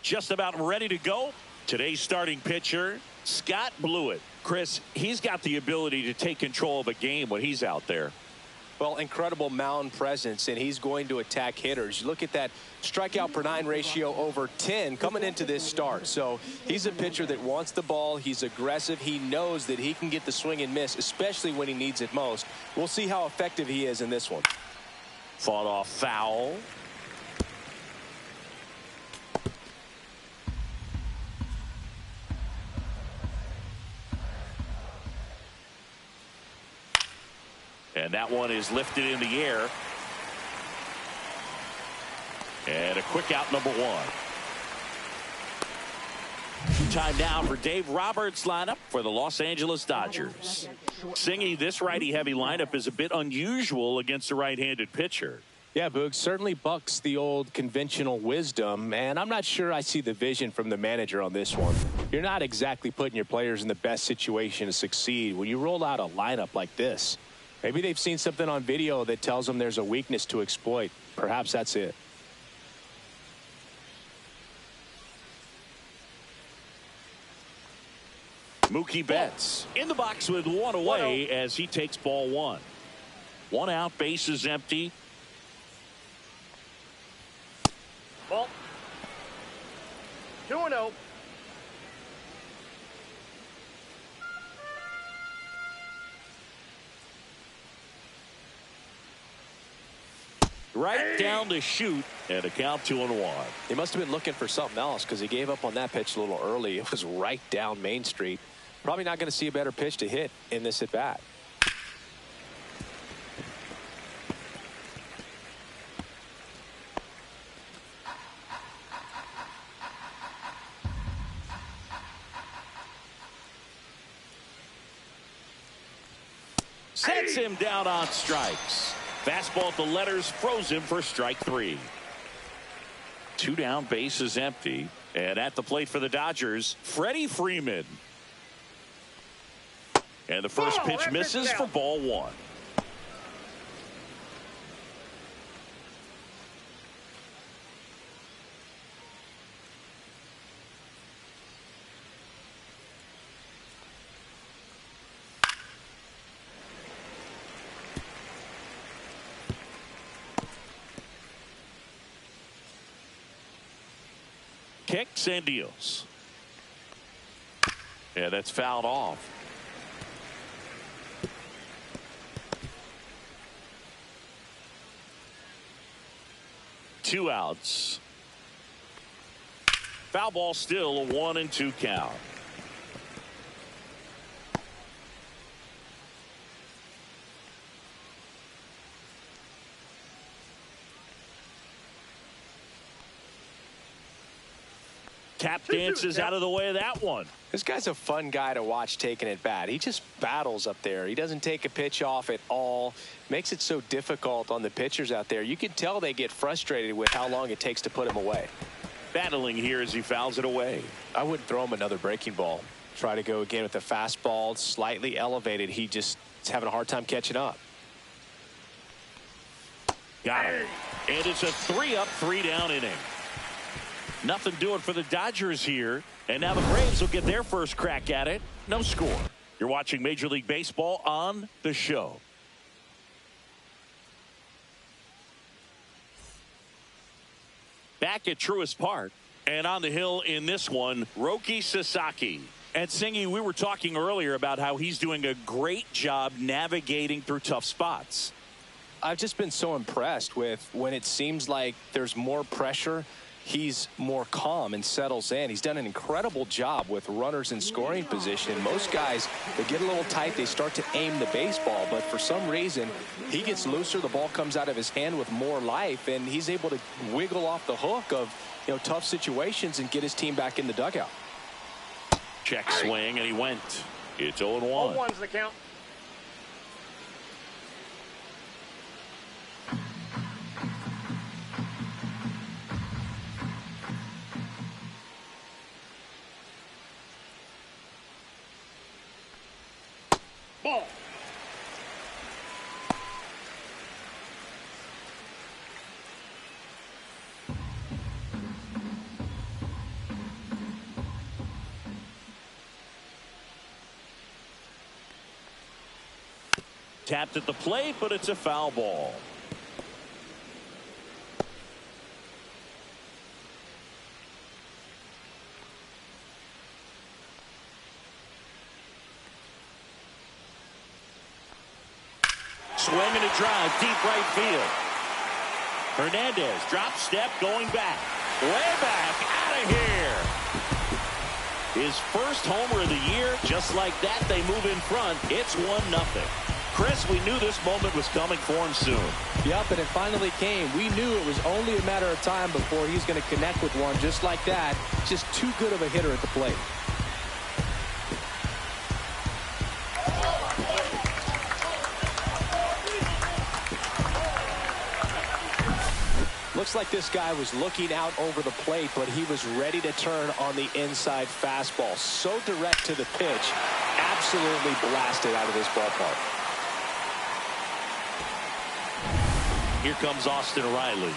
just about ready to go. Today's starting pitcher, Scott Blewett. Chris, he's got the ability to take control of a game when he's out there. Well, incredible mound presence, and he's going to attack hitters. You look at that strikeout per 9 ratio over 10 coming into this start. So he's a pitcher that wants the ball. He's aggressive. He knows that he can get the swing and miss, especially when he needs it most. We'll see how effective he is in this one. Fought off foul. And that one is lifted in the air. And a quick out, number 1. Time now for Dave Roberts' lineup for the Los Angeles Dodgers. Singy, this righty-heavy lineup is a bit unusual against a right-handed pitcher. Yeah, Boog, certainly bucks the old conventional wisdom, and I'm not sure I see the vision from the manager on this one. You're not exactly putting your players in the best situation to succeed when you roll out a lineup like this. Maybe they've seen something on video that tells them there's a weakness to exploit. Perhaps that's it. Mookie Betts in the box with one away as he takes ball 1. 1 out, bases empty. Ball. 2-0. Right down to shoot, and a count 2-1. He must have been looking for something else because he gave up on that pitch a little early. It was right down Main Street. Probably not going to see a better pitch to hit in this at bat. Sets him down on strikes. Fastball at the letters froze him for strike 3. 2 down, bases empty. And at the plate for the Dodgers, Freddie Freeman. And the first pitch misses for ball 1. Kicks and deals. Yeah, that's fouled off. Two outs. Foul ball, still a 1-2 count. Tap dances out of the way of that one. This guy's a fun guy to watch taking at bat. He just battles up there. He doesn't take a pitch off at all. Makes it so difficult on the pitchers out there. You can tell they get frustrated with how long it takes to put him away. Battling here as he fouls it away. I wouldn't throw him another breaking ball. Try to go again with the fastball, slightly elevated. He just is having a hard time catching up. Got it. And it's a 3-up, 3-down inning. Nothing doing for the Dodgers here. And now the Braves will get their first crack at it. No score. You're watching Major League Baseball on the show. Back at Truist Park. And on the hill in this one, Roki Sasaki. And Singy, we were talking earlier about how he's doing a great job navigating through tough spots. I've just been so impressed with when it seems like there's more pressure. He's more calm and settles in. He's done an incredible job with runners in scoring position. Most guys, they get a little tight, they start to aim the baseball, but for some reason, he gets looser, the ball comes out of his hand with more life, and he's able to wiggle off the hook of, tough situations and get his team back in the dugout. Check swing, and he went. It's 0-1. 0-1's the count. Ball. Tapped at the plate, but it's a foul ball. Swing and a drive, deep right field. Hernandez, drop step, going back. Way back, out of here. His first homer of the year. Just like that, they move in front. It's 1-0. Chris, we knew this moment was coming for him soon. Yep, and it finally came. We knew it was only a matter of time before he's going to connect with one just like that. Just too good of a hitter at the plate. Looks like this guy was looking out over the plate, but he was ready to turn on the inside fastball. So direct to the pitch. Absolutely blasted out of this ballpark. Here comes Austin Riley.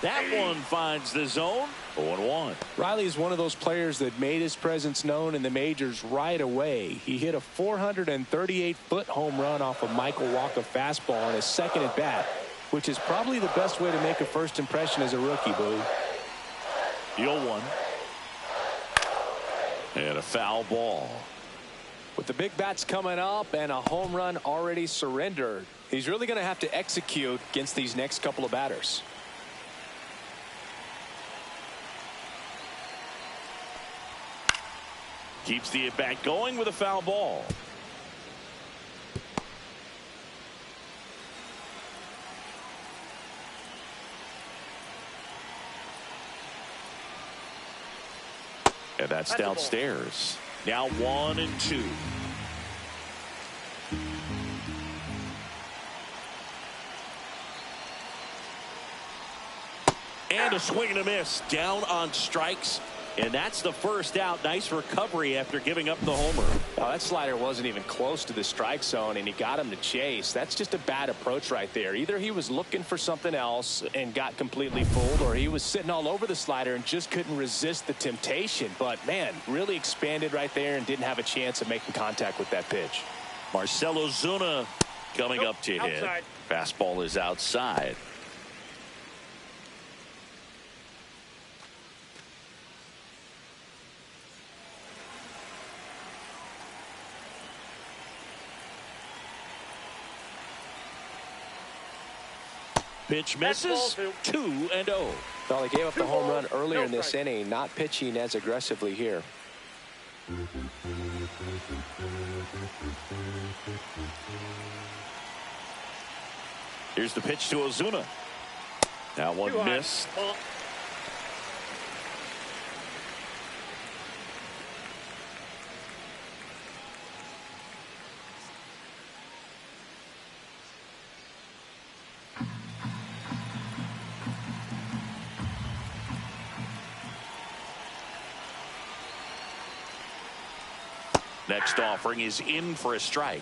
That one finds the zone. 0-1. Riley is one of those players that made his presence known in the majors right away. He hit a 438-foot home run off a Michael Walker fastball on his second at bat, which is probably the best way to make a first impression as a rookie, Boo. The 0-1. And a foul ball. With the big bats coming up and a home run already surrendered, he's really going to have to execute against these next couple of batters. Keeps the at-bat going with a foul ball. And that's downstairs. Now 1-2. And a swing and a miss. Down on strikes. And that's the first out. Nice recovery after giving up the homer. Oh, that slider wasn't even close to the strike zone, and he got him to chase. That's just a bad approach right there. Either he was looking for something else and got completely fooled, or he was sitting all over the slider and just couldn't resist the temptation. But, man, really expanded right there and didn't have a chance of making contact with that pitch. Marcell Ozuna coming up to hit. Fastball is outside. Pitch misses. 2-0. Well, he gave up the home run earlier in this inning, not pitching as aggressively here. Here's the pitch to Ozuna. That one missed. Next offering is in for a strike.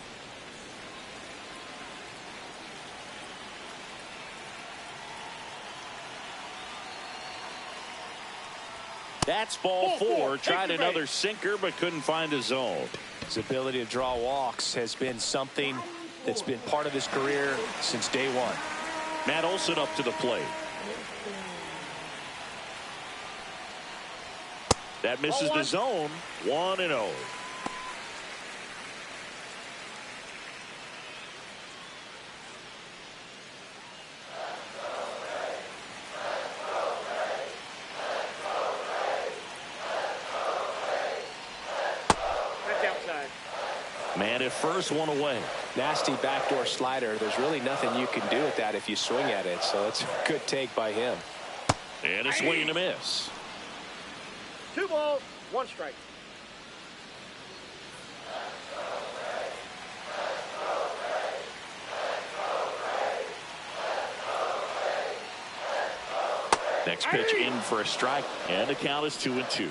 That's ball four. Tried another sinker but couldn't find a zone. His ability to draw walks has been something that's been part of his career since day one. Matt Olson up to the plate. That misses the zone. 1-0. Man at first, one away. Nasty backdoor slider. There's really nothing you can do with that if you swing at it. So it's a good take by him. And a swing and a miss. 2 balls, 1 strike. Next pitch in for a strike, and the count is 2-2.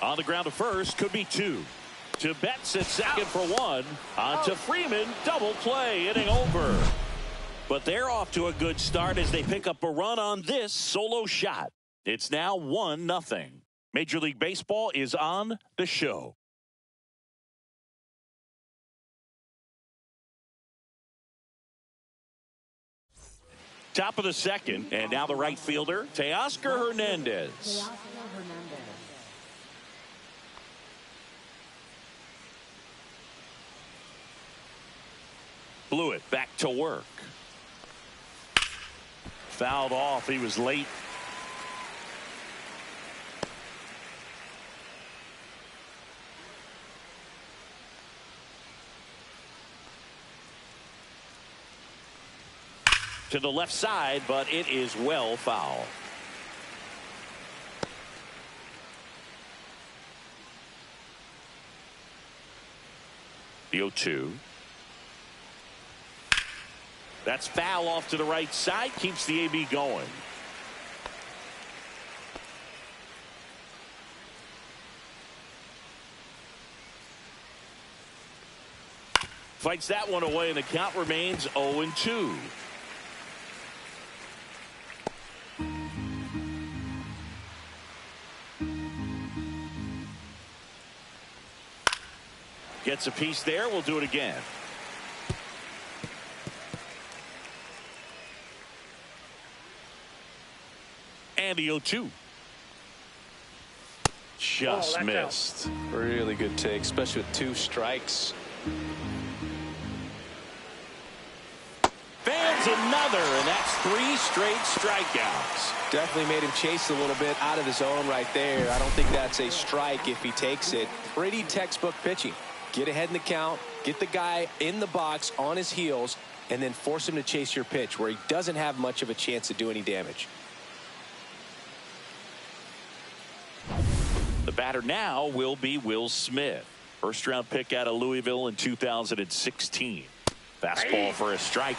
On the ground to first, could be two. To Betts at second for one. On to Freeman, double play, inning over. But they're off to a good start as they pick up a run on this solo shot. It's now 1-0. Major League Baseball is on the show. Top of the second, and now the right fielder, Teoscar Hernandez. Blew it back to work. Fouled off. He was late. To the left side, but it is well foul. The 0-2. That's foul off to the right side. Keeps the AB going. Fights that one away, and the count remains 0-2. Gets a piece there. We'll do it again. And the 0-2. Just missed. Really good take, especially with 2 strikes. Fans another, and that's 3 straight strikeouts. Definitely made him chase a little bit out of the zone right there. I don't think that's a strike if he takes it. Pretty textbook pitching. Get ahead in the count, get the guy in the box on his heels, and then force him to chase your pitch where he doesn't have much of a chance to do any damage. The batter now will be Will Smith. First round pick out of Louisville in 2016. Fastball for a strike.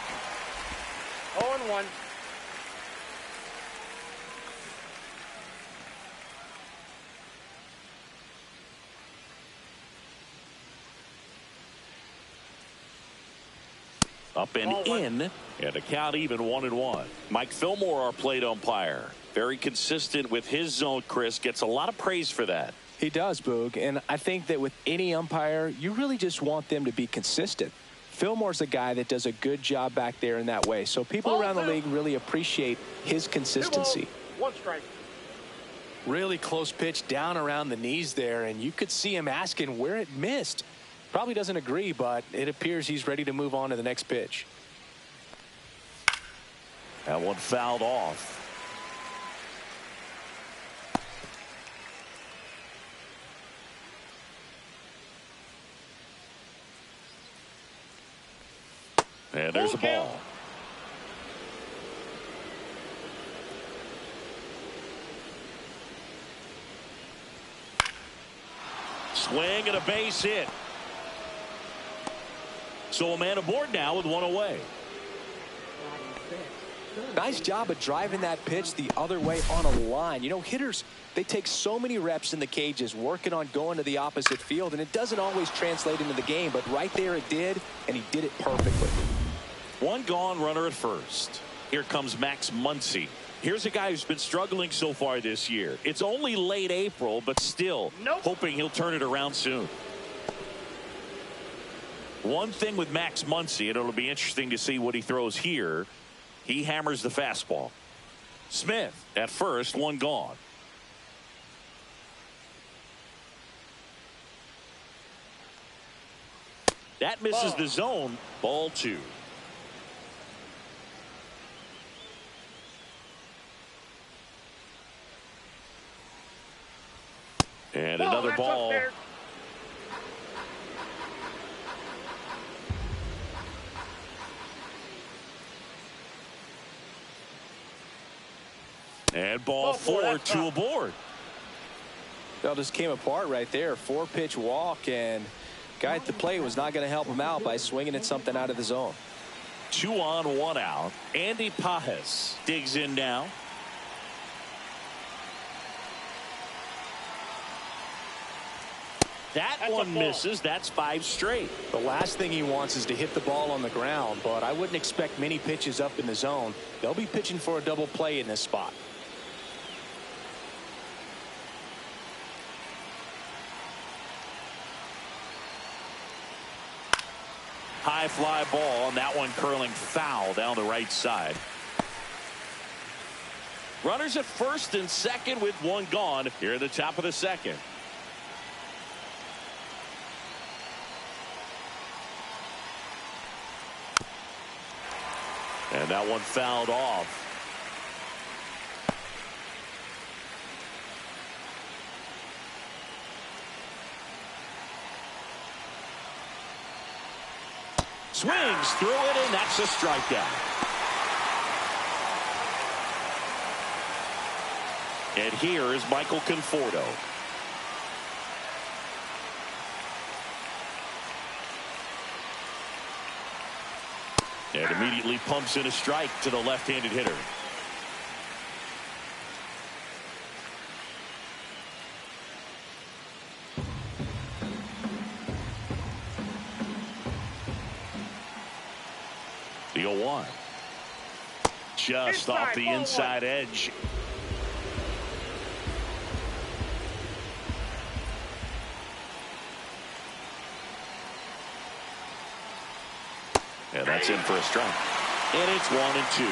0-1. Up and in, and a count even 1-1. Mike Fillmore, our plate umpire. Very consistent with his zone, Chris. Gets a lot of praise for that. He does, Boog, and I think that with any umpire, you really just want them to be consistent. Fillmore's a guy that does a good job back there in that way, so people around the league really appreciate his consistency. 2 balls, 1 strike. Really close pitch down around the knees there, and you could see him asking where it missed. Probably doesn't agree, but it appears he's ready to move on to the next pitch. That one fouled off. And there's a ball. Swing and a base hit. So a man aboard now with 1 away. Nice job of driving that pitch the other way on a line. You know, hitters, they take so many reps in the cages working on going to the opposite field, and it doesn't always translate into the game, but right there it did, and he did it perfectly. 1 gone, runner at first. Here comes Max Muncy. Here's a guy who's been struggling so far this year. It's only late April, but still hoping he'll turn it around soon. One thing with Max Muncy, and it'll be interesting to see what he throws here. He hammers the fastball. Smith at first, 1 gone. That misses the zone. Ball 2. And another ball. And ball 4, 2 aboard. Well, just came apart right there. 4-pitch walk, and guy at the plate was not going to help him out by swinging at something out of the zone. 2 on, 1 out. Andy Pajes digs in now. That one misses. That's 5 straight. The last thing he wants is to hit the ball on the ground, but I wouldn't expect many pitches up in the zone. They'll be pitching for a double play in this spot. High fly ball, and that one curling foul down the right side. Runners at first and second with one gone here at the top of the second. And that one fouled off. Swings through it, and that's a strikeout. And here is Michael Conforto. And immediately pumps in a strike to the left-handed hitter. The 0-1. Just off the inside edge. And that's in for a strike. And it's 1-2.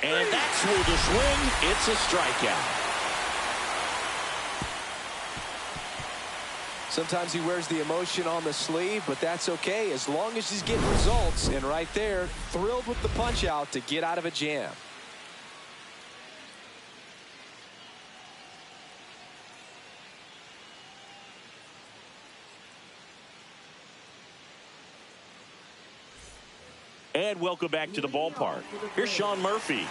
And that's with the swing. It's a strikeout. Sometimes he wears the emotion on the sleeve, but that's okay as long as he's getting results. And right there, thrilled with the punch out to get out of a jam. And welcome back to the ballpark. Here's Sean Murphy.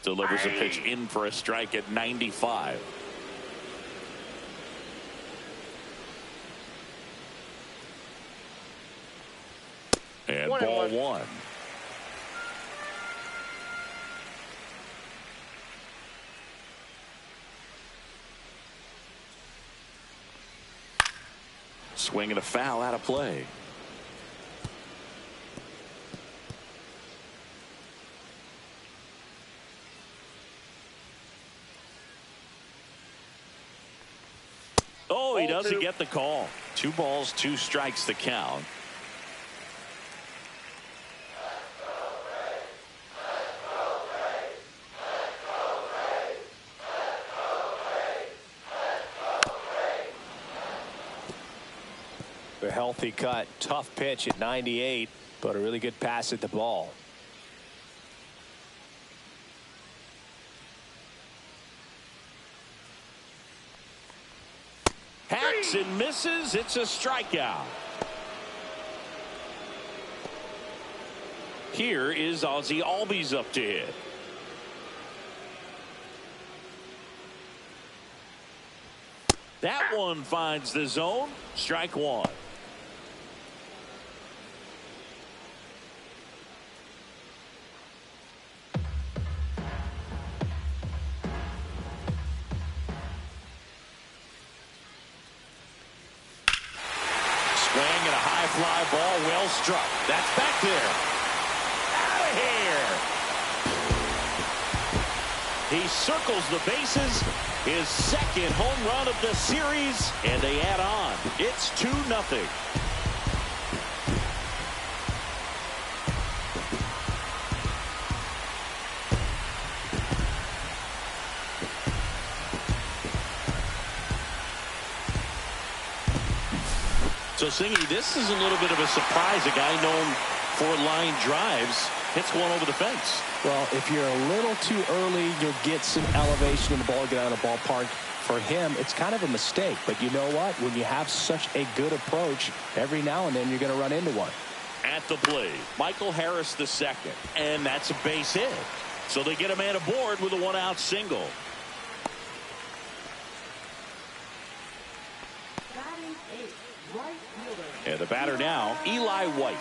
Delivers a pitch in for a strike at 95. And ball 1. Swing and a foul out of play. Oh, he doesn't get the call. 2 balls, 2 strikes the count. A healthy cut, tough pitch at 98, but a really good pass at the ball. Hacks and misses. It's a strikeout. Here is Ozzie Albies up to hit. That one finds the zone. Strike 1. Fly ball well struck. That's back there. Out of here. He circles the bases. His second home run of the series. And they add on. It's 2-0. So, Singy, this is a little bit of a surprise. A guy known for line drives hits one over the fence. Well, if you're a little too early, you'll get some elevation in the ball, get out of the ballpark. For him, it's kind of a mistake. But you know what? When you have such a good approach, every now and then you're going to run into one. At the plate, Michael Harris the second, and that's a base hit. So they get a man aboard with a one-out single. And the batter now, Eli White.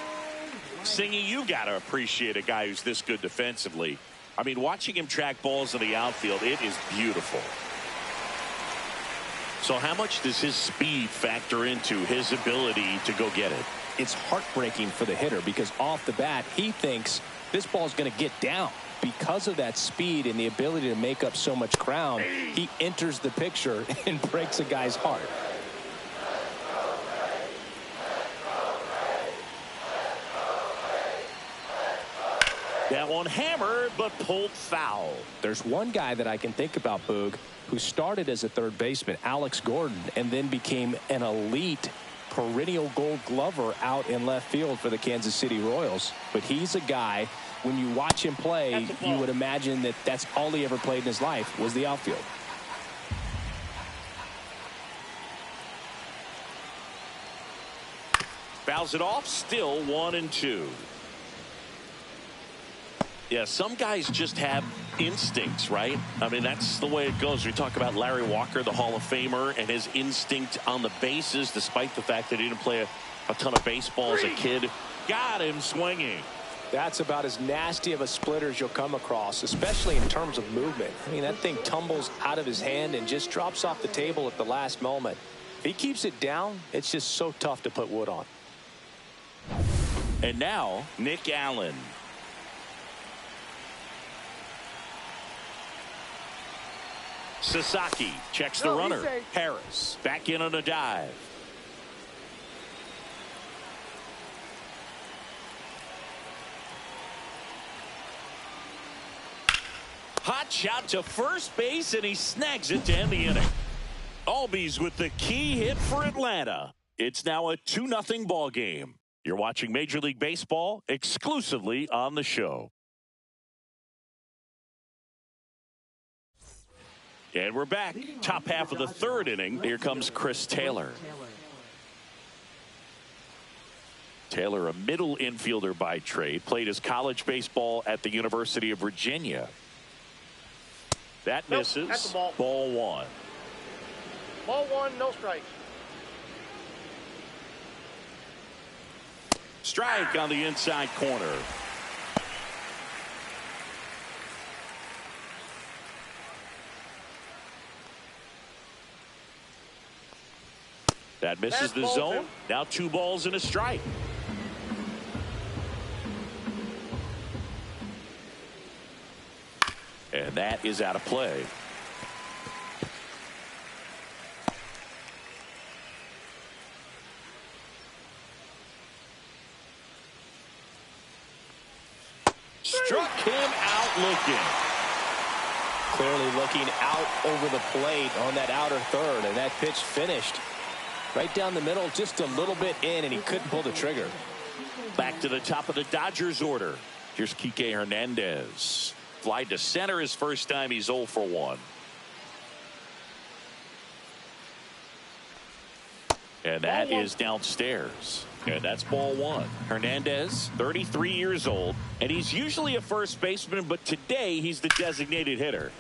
Singy, you got to appreciate a guy who's this good defensively. I mean, watching him track balls in the outfield, it is beautiful. So how much does his speed factor into his ability to go get it? It's heartbreaking for the hitter because off the bat, he thinks this ball is going to get down. Because of that speed and the ability to make up so much ground, he enters the picture and breaks a guy's heart. That one hammered, but pulled foul. There's one guy that I can think about, Boog, who started as a third baseman, Alex Gordon, and then became an elite perennial Gold Glover out in left field for the Kansas City Royals. But he's a guy, when you watch him play, you would imagine that that's all he ever played in his life was the outfield. Fouls it off, still 1-2. Yeah, some guys just have instincts, right? I mean, that's the way it goes. We talk about Larry Walker, the Hall of Famer, and his instinct on the bases, despite the fact that he didn't play a ton of baseball as a kid. Got him swinging. That's about as nasty of a splitter as you'll come across, especially in terms of movement. I mean, that thing tumbles out of his hand and just drops off the table at the last moment. If he keeps it down, it's just so tough to put wood on. And now, Nick Allen. Sasaki checks the runner. Harris back in on a dive. Hot shot to first base, and he snags it to end the inning. Albies with the key hit for Atlanta. It's now a 2-0 ball game. You're watching Major League Baseball exclusively on the show. And we're back. Top half of the third inning. Here comes Chris Taylor. Taylor, a middle infielder by trade, played his college baseball at the University of Virginia. That misses. That's a ball. Ball one. Ball one, no strikes. Strike on the inside corner. That misses the zone. Now 2 balls and a strike. And that is out of play. Struck him out looking. Clearly looking out over the plate on that outer third, and that pitch finished right down the middle, just a little bit in, and he couldn't pull the trigger. Back to the top of the Dodgers order. Here's Kike Hernandez. Fly to center his first time. He's 0 for 1. And that is downstairs. And that's ball one. Hernandez, 33 years old, and he's usually a first baseman, but today he's the designated hitter.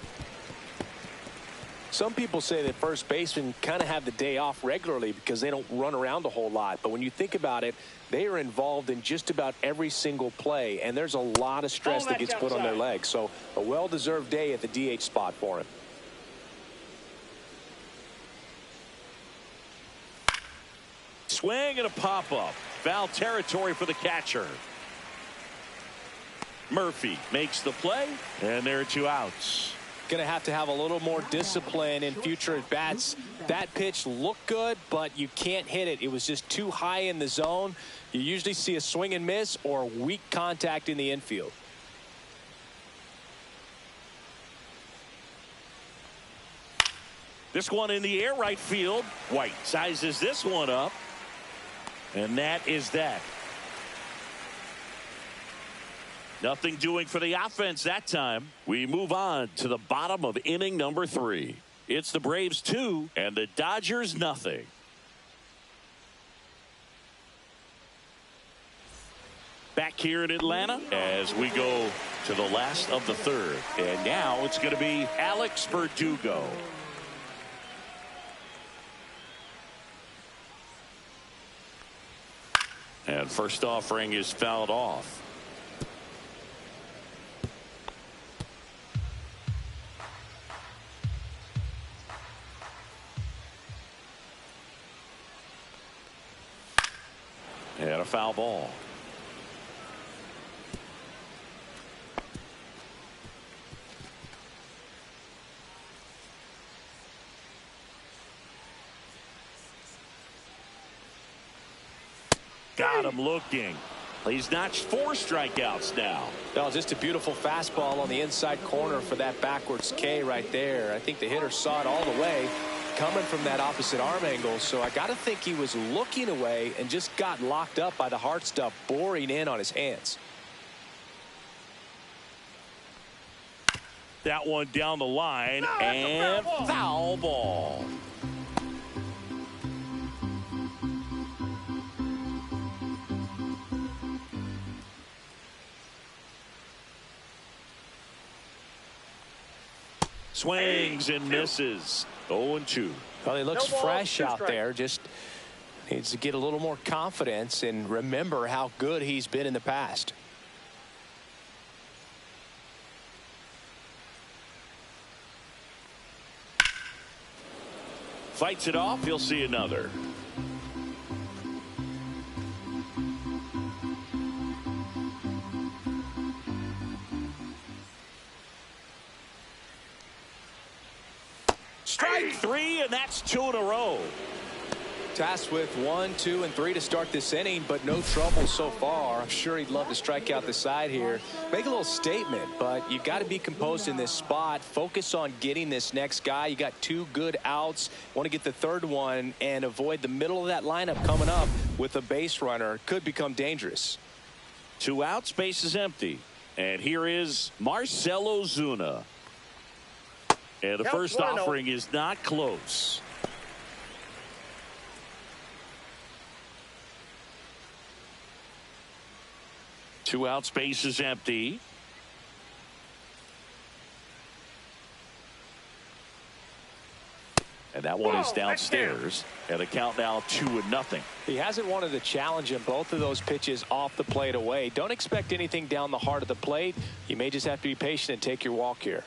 Some people say that first basemen kind of have the day off regularly because they don't run around a whole lot. But when you think about it, they are involved in just about every single play, and there's a lot of stress that gets put on their legs. So a well-deserved day at the DH spot for him. Swing and a pop-up. Foul territory for the catcher. Murphy makes the play, and there are 2 outs. Going to have a little more discipline in future at bats. That pitch looked good, but you can't hit it. It was just too high in the zone. You usually see a swing and miss or weak contact in the infield. This one in the air, right field. White sizes this one up, and that is that. Nothing doing for the offense that time. We move on to the bottom of inning number 3. It's the Braves 2 and the Dodgers nothing. back here in Atlanta as we go to the last of the third. And now it's going to be Alex Verdugo. And first offering is fouled off. And a foul ball. Got him looking. He's notched 4 strikeouts now. No, just a beautiful fastball on the inside corner for that backwards K right there. I think the hitter saw it all the way coming from that opposite arm angle. So I got to think he was looking away and just got locked up by the hard stuff boring in on his hands. That one down the line, and foul ball. Swings and misses. 0-2. Well, he looks fresh out there. Just needs to get a little more confidence and remember how good he's been in the past. Fights it off. He'll see another. Strike 3, and that's 2 in a row. Tasked with 1, 2, and 3 to start this inning, but no trouble so far. I'm sure he'd love to strike out the side here. Make a little statement, but you got to be composed in this spot. Focus on getting this next guy. You got 2 good outs. Want to get the third one and avoid the middle of that lineup coming up with a base runner. Could become dangerous. 2 outs, base is empty. And here is Marcell Ozuna. And the first offering is not close. Two outs, base is empty. And that one is downstairs. And the count now 2-0. He hasn't wanted to challenge him. Both of those pitches off the plate away. Don't expect anything down the heart of the plate. You may just have to be patient and take your walk here.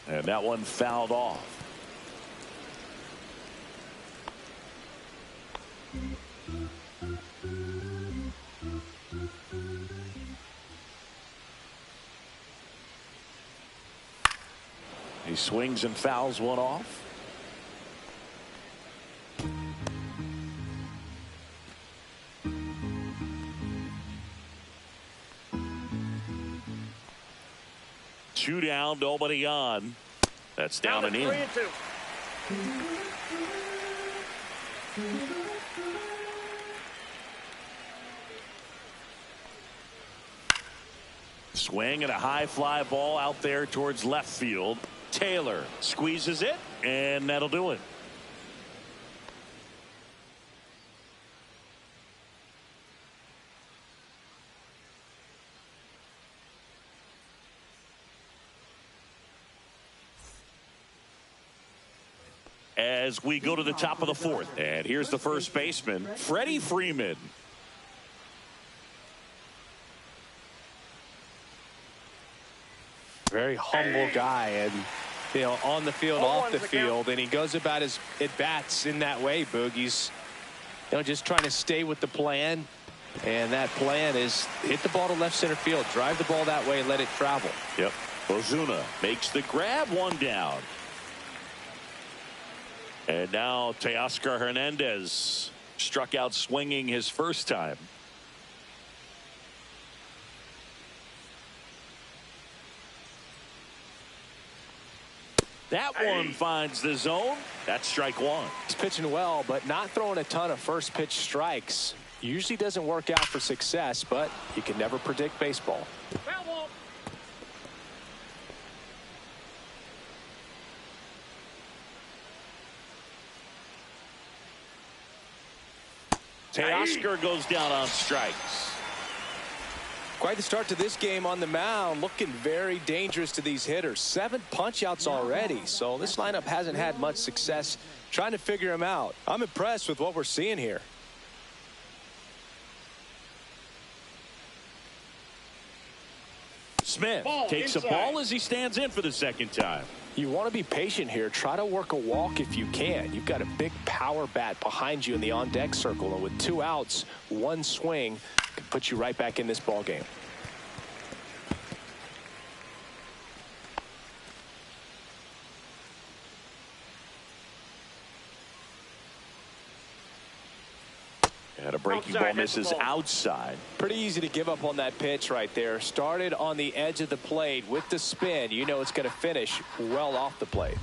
And that one fouled off. He swings and fouls one off. Two down, nobody on. That's down and in. 3-2. Swing and a high fly ball out there towards left field. Taylor squeezes it, and that'll do it. As we go to the top of the fourth, and here's the first baseman, Freddie Freeman. Very humble guy, and you know, on the field, off the field, and he goes about his at-bats in that way, Boog. He's, you know, just trying to stay with the plan, and that plan is hit the ball to left center field, drive the ball that way, and let it travel. Yep. Ozuna makes the grab, one down. And now Teoscar Hernandez struck out swinging his first time. That one finds the zone. That's strike one. He's pitching well, but not throwing a ton of first pitch strikes. Usually doesn't work out for success, but you can never predict baseball. Teoscar goes down on strikes. Quite the start to this game on the mound. Looking very dangerous to these hitters. 7 punch-outs already. So this lineup hasn't had much success trying to figure him out. I'm impressed with what we're seeing here. Smith takes a ball as he stands in for the second time. You want to be patient here. Try to work a walk if you can. You've got a big power bat behind you in the on-deck circle. And with 2 outs, 1 swing can put you right back in this ball game. And a breaking ball misses outside. Pretty easy to give up on that pitch right there. Started on the edge of the plate with the spin. You know it's going to finish well off the plate.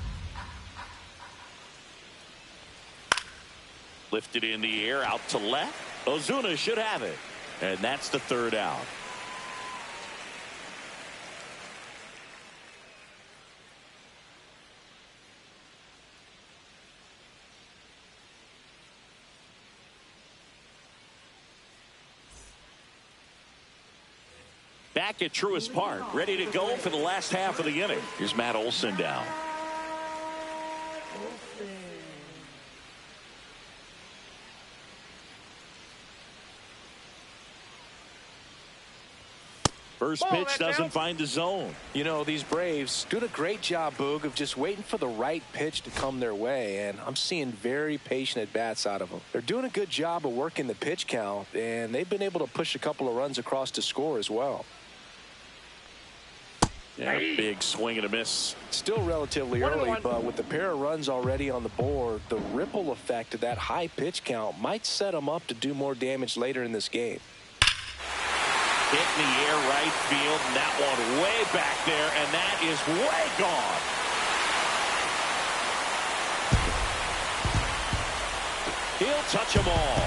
Lifted in the air out to left. Ozuna should have it. And that's the 3rd out. Back at Truist Park, ready to go for the last half of the inning. Here's Matt Olson down. First pitch doesn't find the zone. You know, these Braves doing a great job, Boog, of just waiting for the right pitch to come their way, and I'm seeing very patient at-bats out of them. They're doing a good job of working the pitch count, and they've been able to push a couple of runs across to score as well. Yeah, big swing and a miss. Still relatively early, but with the pair of runs already on the board, the ripple effect of that high pitch count might set them up to do more damage later in this game. Hit in the air right field, and that one way back there, and that is way gone. He'll touch them all.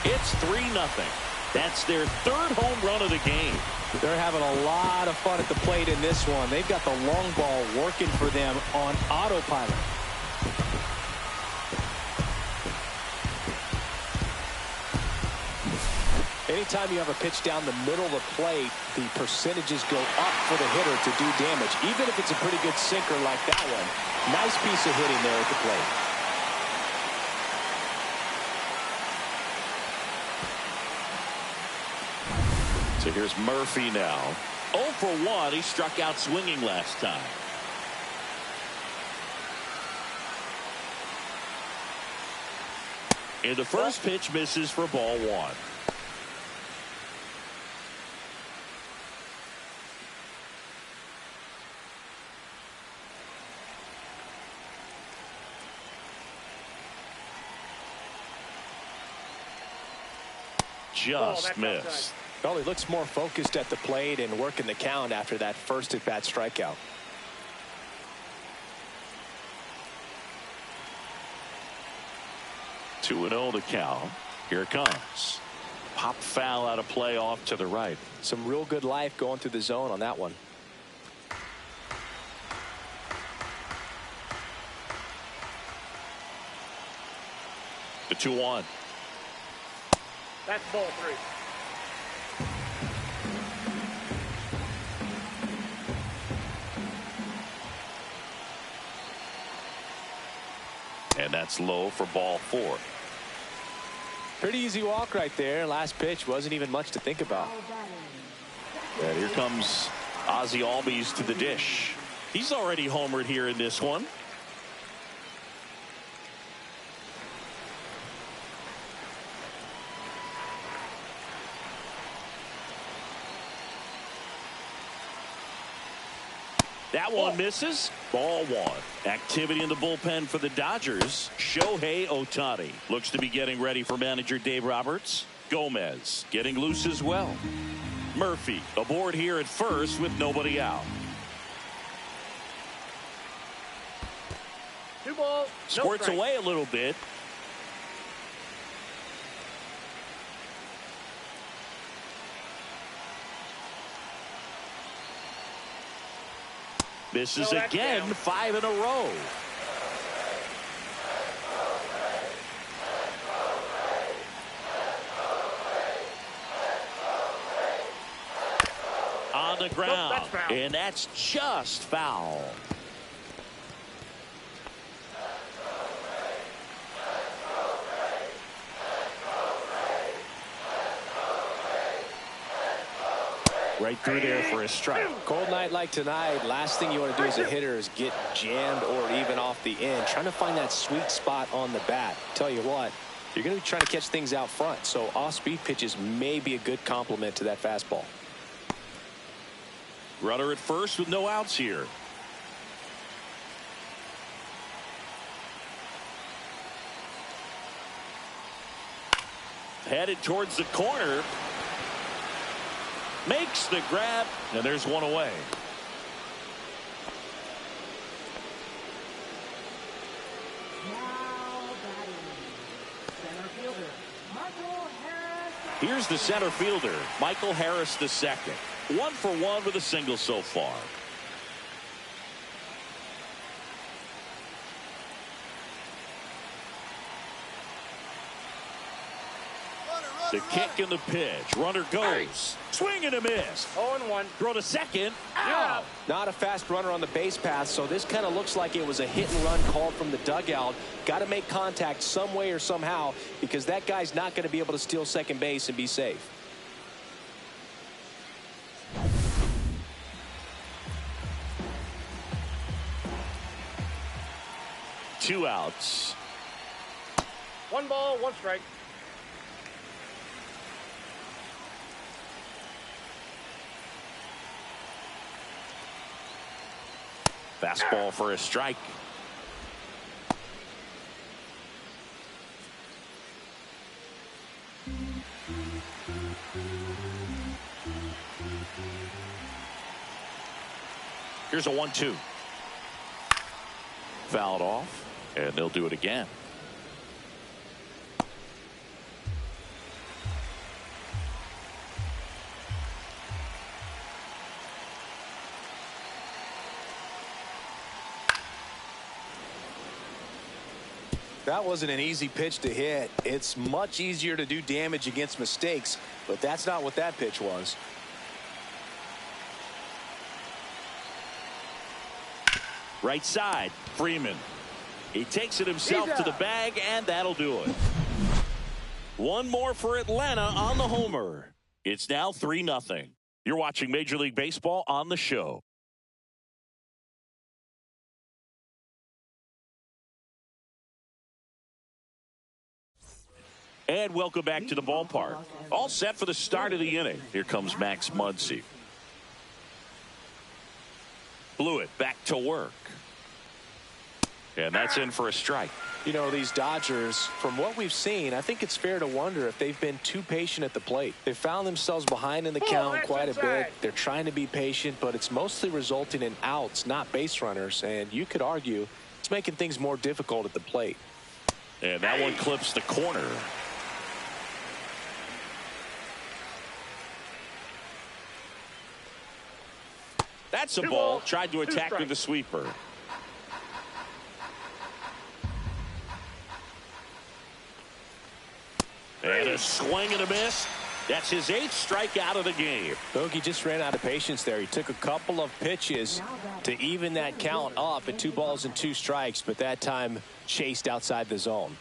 It's 3-0. That's their 3rd home run of the game. They're having a lot of fun at the plate in this one. They've got the long ball working for them on autopilot. Anytime you have a pitch down the middle of the plate, the percentages go up for the hitter to do damage, even if it's a pretty good sinker like that one. Nice piece of hitting there at the plate. So here's Murphy now. 0 for 1. He struck out swinging last time. And the first pitch misses for ball 1. Just missed. Well, he looks more focused at the plate and working the count after that first at-bat strikeout. Two 2-0 the count. Here it comes. Pop foul out of play off to the right. Some real good life going through the zone on that one. The 2-1. That's ball 3. And that's low for ball 4. Pretty easy walk right there. Last pitch wasn't even much to think about. And here comes Ozzie Albies to the dish. He's already homered here in this one. That one misses. Ball 1. Activity in the bullpen for the Dodgers. Shohei Ohtani looks to be getting ready for manager Dave Roberts. Gomez getting loose as well. Murphy aboard here at first with nobody out. 2 balls. Squirts away a little bit. Misses again, 5 in a row. the ground. That's foul. And that's just foul. Right through there for a strike. Cold night like tonight, last thing you want to do as a hitter is get jammed or even off the end. Trying to find that sweet spot on the bat. Tell you what, you're going to be trying to catch things out front, so off-speed pitches may be a good complement to that fastball. Runner at first with no outs here. Headed towards the corner. Makes the grab, and there's one away. Here's the center fielder, Michael Harris II. 1 for 1 with a single so far. The kick and the pitch. Runner goes. Swing and a miss. 0-1. Throw to second. Out. Not a fast runner on the base path, so this kind of looks like it was a hit and run called from the dugout. Got to make contact some way or somehow, because that guy's not going to be able to steal second base and be safe. Two outs. 1 ball, 1 strike. Fastball for a strike. Here's a 1-2. Fouled off, and they'll do it again. That wasn't an easy pitch to hit. It's much easier to do damage against mistakes, but that's not what that pitch was. Right side, Freeman. He takes it himself to the bag, and that'll do it. One more for Atlanta on the homer. It's now 3-0. You're watching Major League Baseball on the Show. And welcome back to the ballpark. All set for the start of the inning. Here comes Max Muncy. Blew it back to work. And that's in for a strike. You know, these Dodgers, from what we've seen, I think it's fair to wonder if they've been too patient at the plate. They've found themselves behind in the count quite a bit. They're trying to be patient, but it's mostly resulting in outs, not base runners. And you could argue it's making things more difficult at the plate. And that one clips the corner. That's a ball. Tried to attack with the sweeper. And a swing and a miss. That's his 8th strikeout of the game. Bogey just ran out of patience there. He took a couple of pitches to even that count up at 2 balls and 2 strikes, but that time chased outside the zone.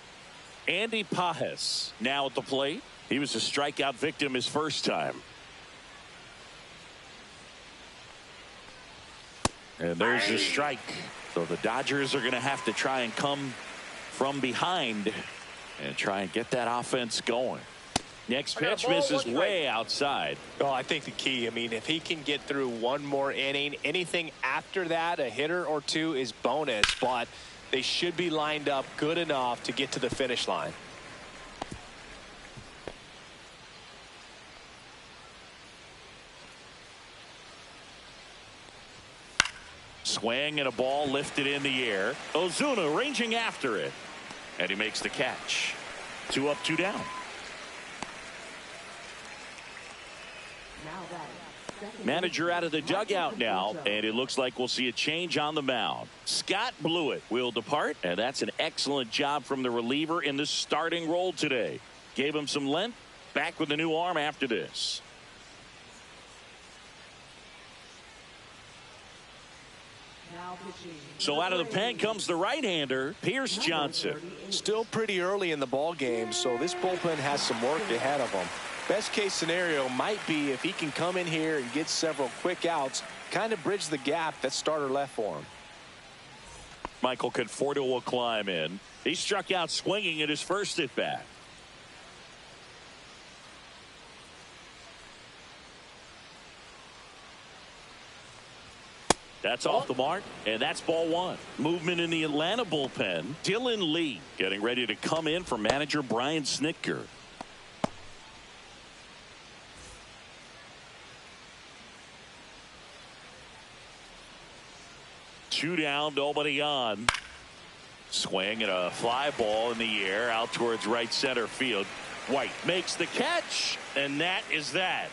Andy Pajes now at the plate. He was a strikeout victim his first time. And there's the strike. So the Dodgers are going to have to try and come from behind and try and get that offense going. Next pitch misses way outside. Oh, I think the key, I mean, if he can get through one more inning, anything after that, a hitter or 2 is bonus, but they should be lined up good enough to get to the finish line. Swing and a ball lifted in the air. Ozuna ranging after it. And he makes the catch. 2 up, 2 down. Manager out of the dugout now, and it looks like we'll see a change on the mound. Scott Blewett will depart, and that's an excellent job from the reliever in the starting role today. Gave him some length. Back with a new arm after this. So out of the pen comes the right-hander, Pierce Johnson. Still pretty early in the ball game, so this bullpen has some work ahead of him. Best case scenario might be if he can come in here and get several quick outs, kind of bridge the gap that starter left for him. Michael Conforto will climb in. He struck out swinging in his first at bat. That's off the mark, and that's ball one. Movement in the Atlanta bullpen. Dylan Lee getting ready to come in for manager Brian Snitker. Two down, nobody on. Swing and a fly ball in the air out towards right center field. White makes the catch, and that is that.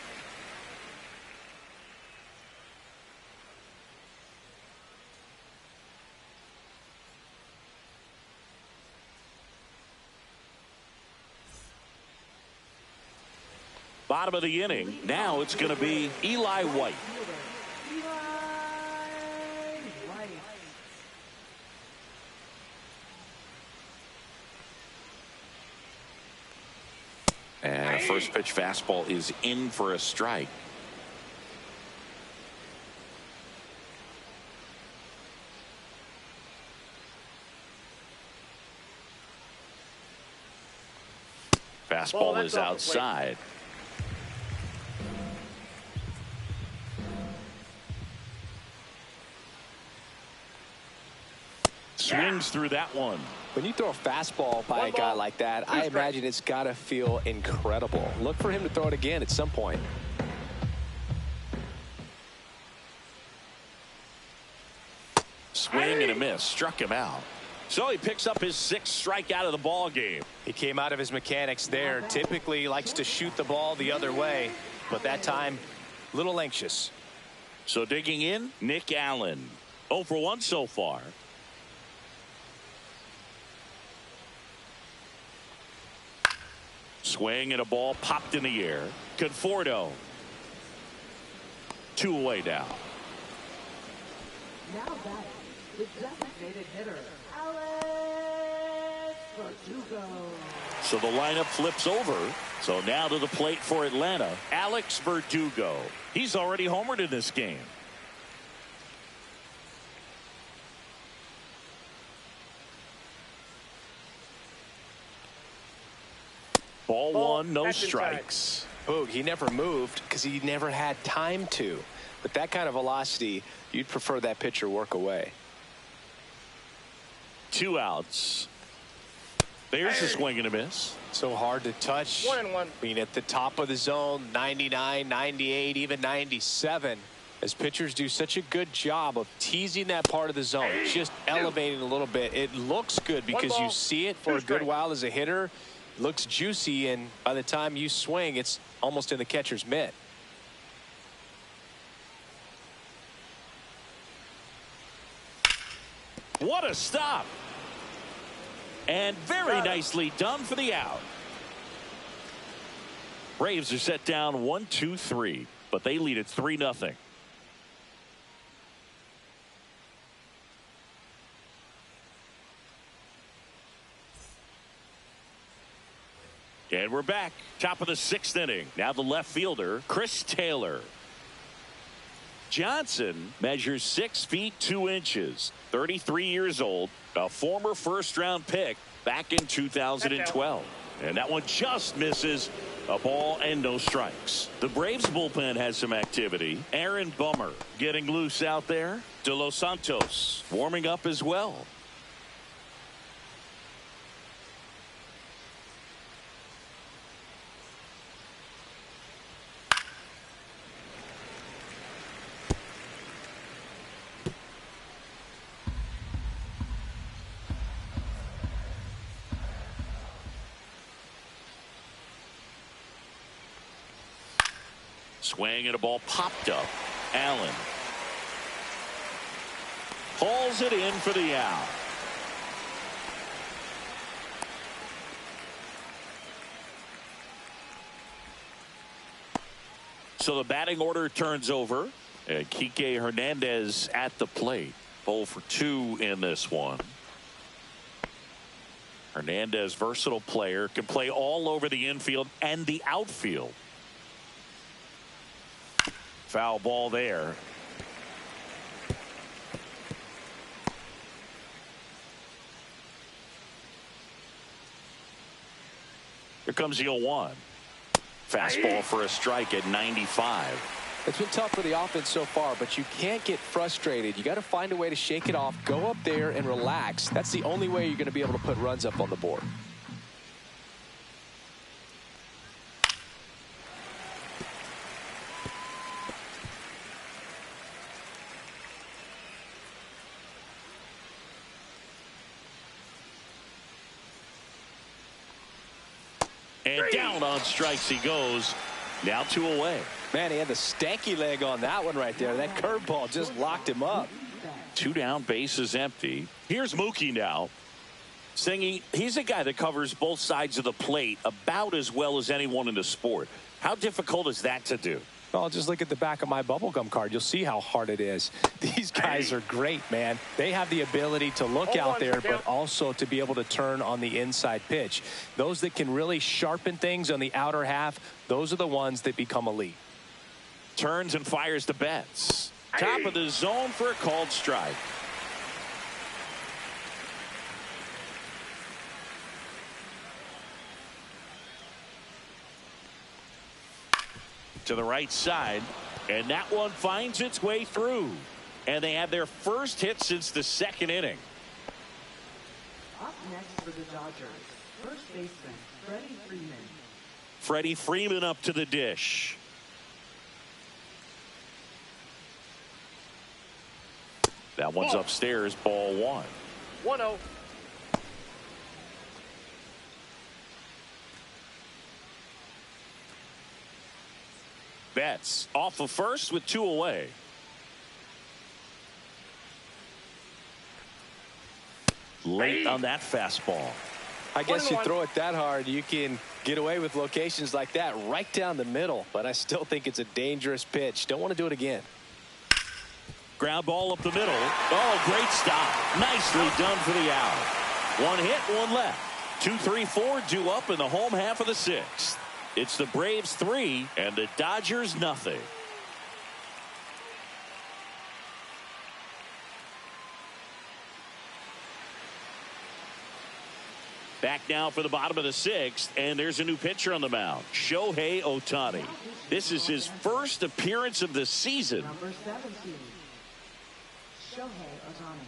Bottom of the inning. Now it's going to be Eli White. And a first pitch fastball is in for a strike. Fastball is outside. Swings through that one. When you throw a fastball by a guy like that, I imagine it's got to feel incredible. Look for him to throw it again at some point. Swing and a miss. Struck him out. So he picks up his sixth strikeout of the ball game. He came out of his mechanics there. Typically he likes to shoot the ball the other way, but that time a little anxious. So digging in, Nick Allen. 0 for 1 so far. Swing and a ball popped in the air. Conforto. 2 away now. Now batting, the designated hitter, Alex Verdugo. So the lineup flips over. So now to the plate for Atlanta, Alex Verdugo. He's already homered in this game. Ball one, no strikes. Boog, he never moved because he never had time to. With that kind of velocity, you'd prefer that pitcher work away. 2 outs. There's a swing and a miss. So hard to touch. 1-1. I mean, at the top of the zone, 99, 98, even 97. As pitchers do such a good job of teasing that part of the zone, just elevating a little bit. It looks good because you see it for a good while as a hitter. Looks juicy, and by the time you swing, it's almost in the catcher's mitt. What a stop. And very nicely done for the out. Braves are set down 1-2-3, but they lead it 3-0. And we're back. Top of the 6th inning. Now the left fielder, Chris Taylor. Johnson measures 6 feet 2 inches, 33 years old, a former first-round pick back in 2012. And that one just misses. A ball and no strikes. The Braves bullpen has some activity. Aaron Bummer getting loose out there. De Los Santos warming up as well. Swing and a ball popped up. Allen hauls it in for the out. So the batting order turns over. And Kike Hernandez at the plate. 0 for 2 in this one. Hernandez, versatile player, can play all over the infield and the outfield. Foul ball there. Here comes the 0-1. Fastball for a strike at 95. It's been tough for the offense so far, but you can't get frustrated. You got to find a way to shake it off, go up there and relax. That's the only way you're going to be able to put runs up on the board. And down on strikes he goes. Now 2 away. Man, he had the stanky leg on that one right there. That curveball just locked him up. 2 down, bases empty. Here's Mookie now. Singy, he's a guy that covers both sides of the plate about as well as anyone in the sport. How difficult is that to do? Well, just look at the back of my bubblegum card. You'll see how hard it is. These guys are great, man. They have the ability to look out there, but also to be able to turn on the inside pitch. Those that can really sharpen things on the outer half, those are the ones that become elite. Turns and fires to Betts. Top of the zone for a called strike. To the right side, and that one finds its way through, and they have their first hit since the 2nd inning. Up next for the Dodgers, first baseman Freddie Freeman. Freddie Freeman up to the dish. That one's upstairs, ball 1. 1-0. Betts off of first with 2 away. Late on that fastball. I guess you throw it that hard, you can get away with locations like that right down the middle. But I still think it's a dangerous pitch. Don't want to do it again. Ground ball up the middle. Oh, great stop. Nicely done for the out. 1 hit, 1 left. 2, 3, 4 due up in the home half of the 6th. It's the Braves 3 and the Dodgers nothing. Back now for the bottom of the 6th, and there's a new pitcher on the mound, Shohei Ohtani. This is his first appearance of the season. Number 17, Shohei Ohtani.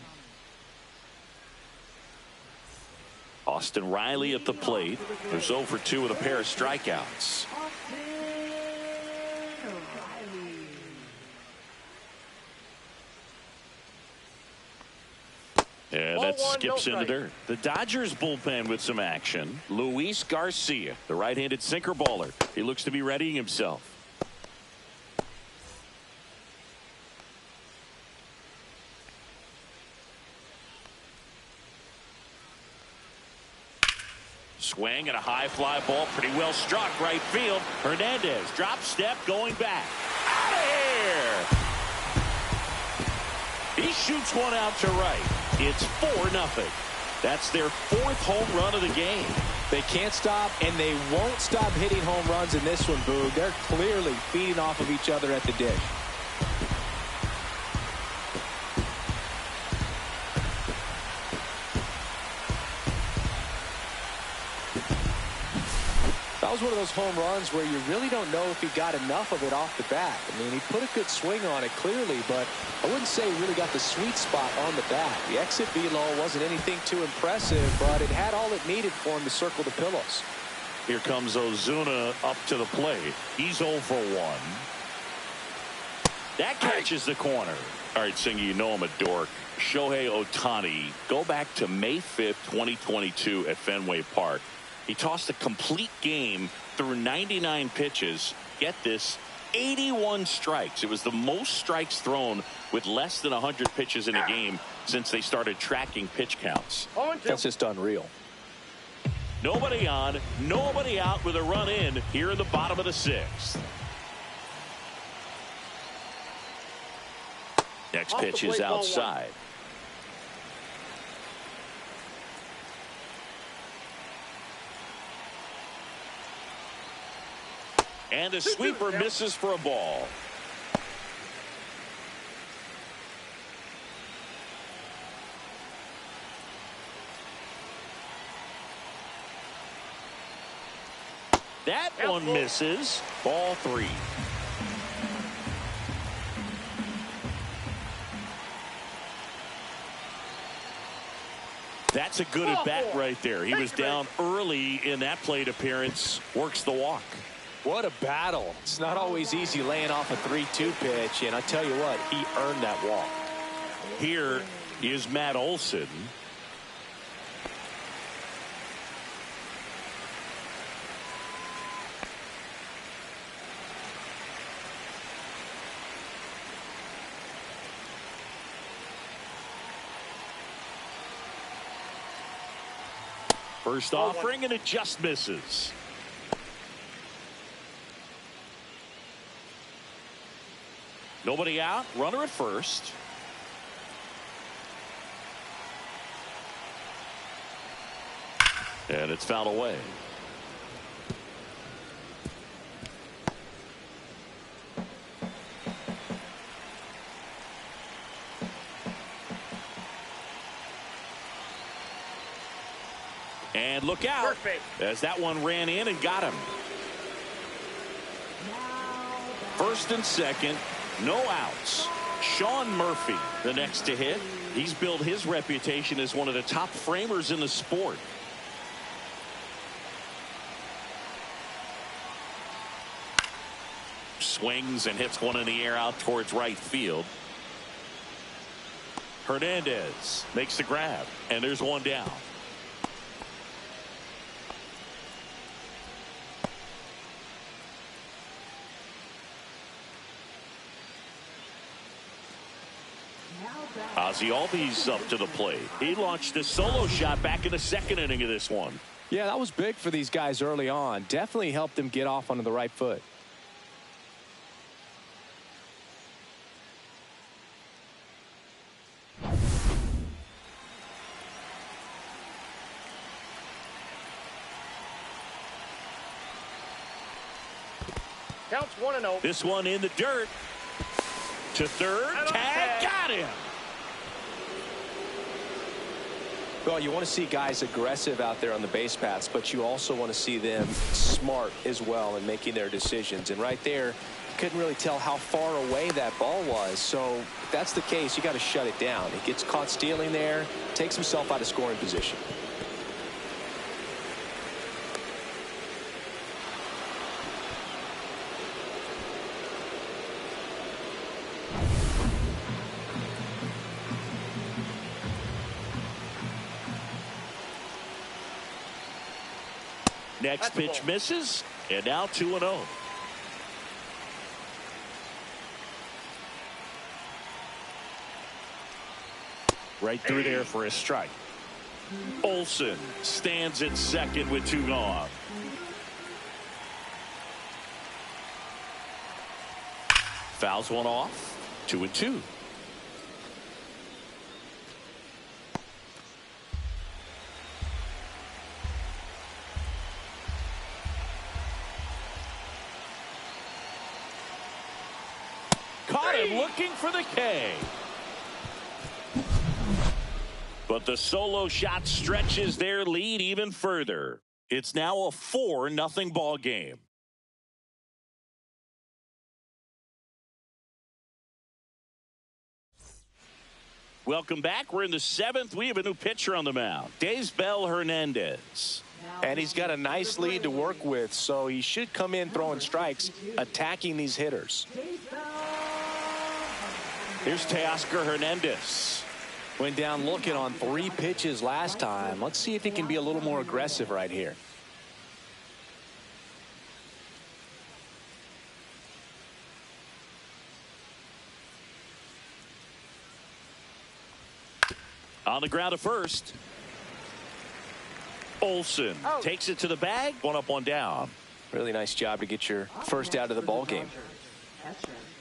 Austin Riley at the plate. There's 0 for 2 with a pair of strikeouts. And that skips in the dirt. The Dodgers bullpen with some action. Luis Garcia, the right-handed sinker baller. He looks to be readying himself. Swing and a high fly ball, pretty well struck right field. Hernandez drop step going back. Out of here! He shoots one out to right. It's 4-0. That's their 4th home run of the game. They can't stop, and they won't stop hitting home runs in this one, Boog. They're clearly feeding off of each other at the dish. That was one of those home runs where you really don't know if he got enough of it off the bat. I mean, he put a good swing on it clearly, but I wouldn't say he really got the sweet spot on the bat. The exit velo wasn't anything too impressive, but it had all it needed for him to circle the pillows. Here comes Ozuna up to the plate. He's 0 for 1. That catches the corner. All right, Singy, you know I'm a dork. Shohei Ohtani, go back to May 5th, 2022 at Fenway Park. He tossed a complete game through 99 pitches. Get this, 81 strikes. It was the most strikes thrown with less than 100 pitches in a game since they started tracking pitch counts. That's just unreal. Nobody on, nobody out with a run in here in the bottom of the 6th. Next pitch is outside. And the sweeper misses for a ball. That one misses. Ball 3. That's a good at bat right there. He was down early in that plate appearance. Works the walk. What a battle. It's not always easy laying off a 3-2 pitch, and I tell you what, he earned that walk. Here is Matt Olson. First offering, and it just misses. Nobody out. Runner at first. And it's fouled away. And look out as that one ran in and got him. First and second, no outs. Sean Murphy, the next to hit. He's built his reputation as one of the top framers in the sport. Swings and hits one in the air out towards right field. Hernandez makes the grab, and there's one down. Ozzie Albies up to the plate. He launched a solo shot back in the second inning of this one. Yeah, that was big for these guys early on. Definitely helped them get off onto the right foot. Counts 1-0. This one in the dirt. To third. Tag. Got him. Well, you want to see guys aggressive out there on the base paths, but you also want to see them smart as well in making their decisions. And right there, you couldn't really tell how far away that ball was. So if that's the case, you got to shut it down. He gets caught stealing there, takes himself out of scoring position. Next pitch misses, and now 2-0. Right through there for a strike. Olson stands at second with 2 gone. Fouls one off. 2-2. Caught him looking for the K. But the solo shot stretches their lead even further. It's now a 4-0 ball game. Welcome back. We're in the 7th. We have a new pitcher on the mound. Daysbel Hernandez. And he's got a nice lead to work with, so he should come in throwing strikes, attacking these hitters. Here's Teoscar Hernandez. Went down looking on 3 pitches last time. Let's see if he can be a little more aggressive right here. On the ground at first. Olson takes it to the bag. 1 up, 1 down. Really nice job to get your first out of the ball game.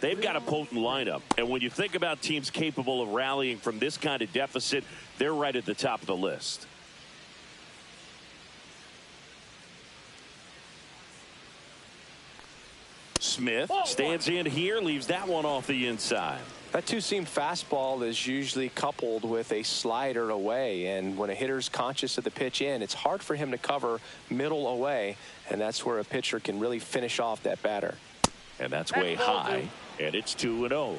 They've got a potent lineup, and when you think about teams capable of rallying from this kind of deficit, they're right at the top of the list. Smith stands in here, leaves that one off the inside. That two-seam fastball is usually coupled with a slider away, and when a hitter's conscious of the pitch in, it's hard for him to cover middle away, and that's where a pitcher can really finish off that batter. And that's way high, and it's 2-0.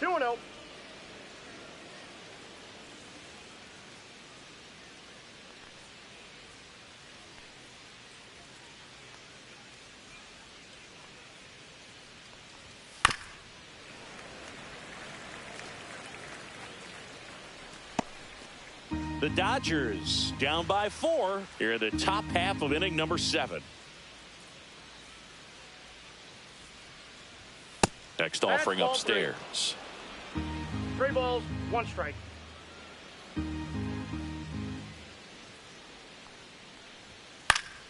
2-0. The Dodgers down by 4 here in the top half of inning number 7. Next offering upstairs. 3 balls, 1 strike.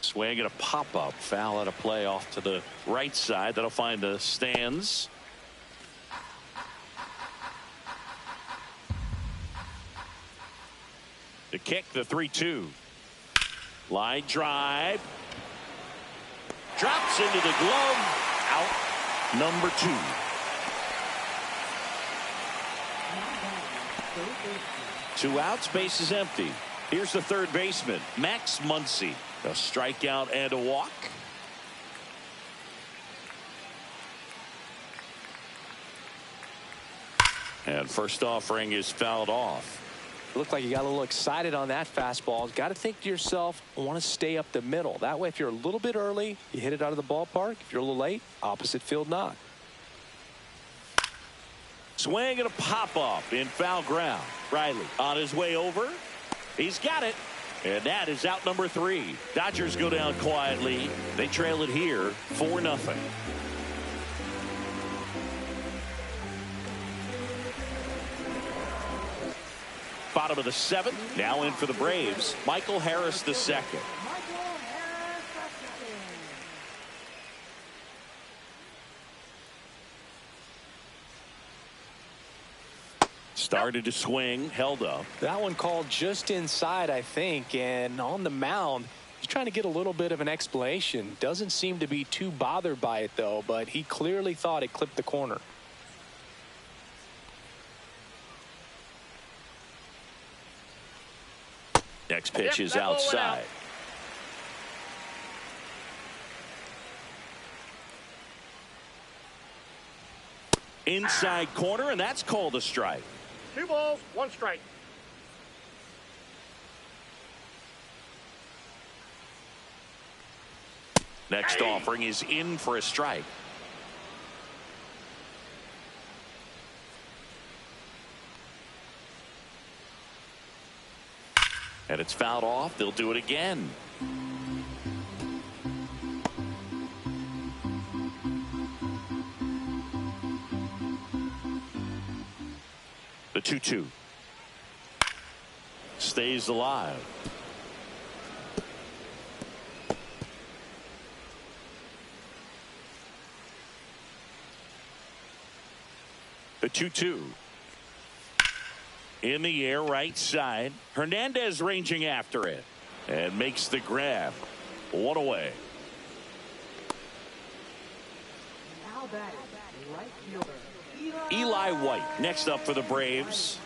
Swing and a pop-up. Foul out of play off to the right side. That'll find the stands. The kick, the 3-2. Line drive. Drops into the glove. Out number 2. 2 outs, base is empty. Here's the third baseman, Max Muncy. A strikeout and a walk. And first offering is fouled off. Looked like you got a little excited on that fastball. Got to think to yourself, I want to stay up the middle. That way, if you're a little bit early, you hit it out of the ballpark. If you're a little late, opposite field knock. Swing and a pop-up in foul ground. Riley on his way over. He's got it. And that is out number 3. Dodgers go down quietly. They trail it here 4-0. Bottom of the 7th. Now in for the Braves, Michael Harris II. Started to swing, held up. That one called just inside, I think, and on the mound, he's trying to get a little bit of an explanation. Doesn't seem to be too bothered by it, though, but he clearly thought it clipped the corner. Next pitch is outside. Inside corner, and that's called a strike. 2 balls, 1 strike. Next offering is in for a strike. And it's fouled off. They'll do it again. The 2-2 stays alive. The 2-2 in the air, right side. Hernandez ranging after it and makes the grab. 1 away. Now batting, right fielder Eli White next up for the Braves.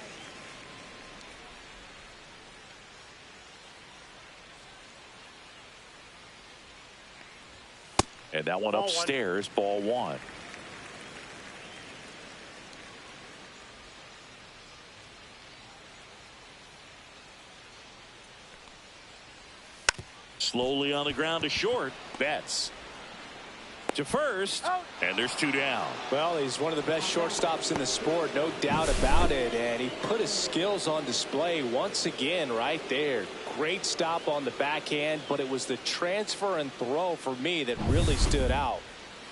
And that one upstairs, ball 1. Slowly on the ground to short. Betts to first, and there's 2 down. Well, he's one of the best shortstops in the sport, no doubt about it, and he put his skills on display once again right there. Great stop on the backhand, but it was the transfer and throw for me that really stood out.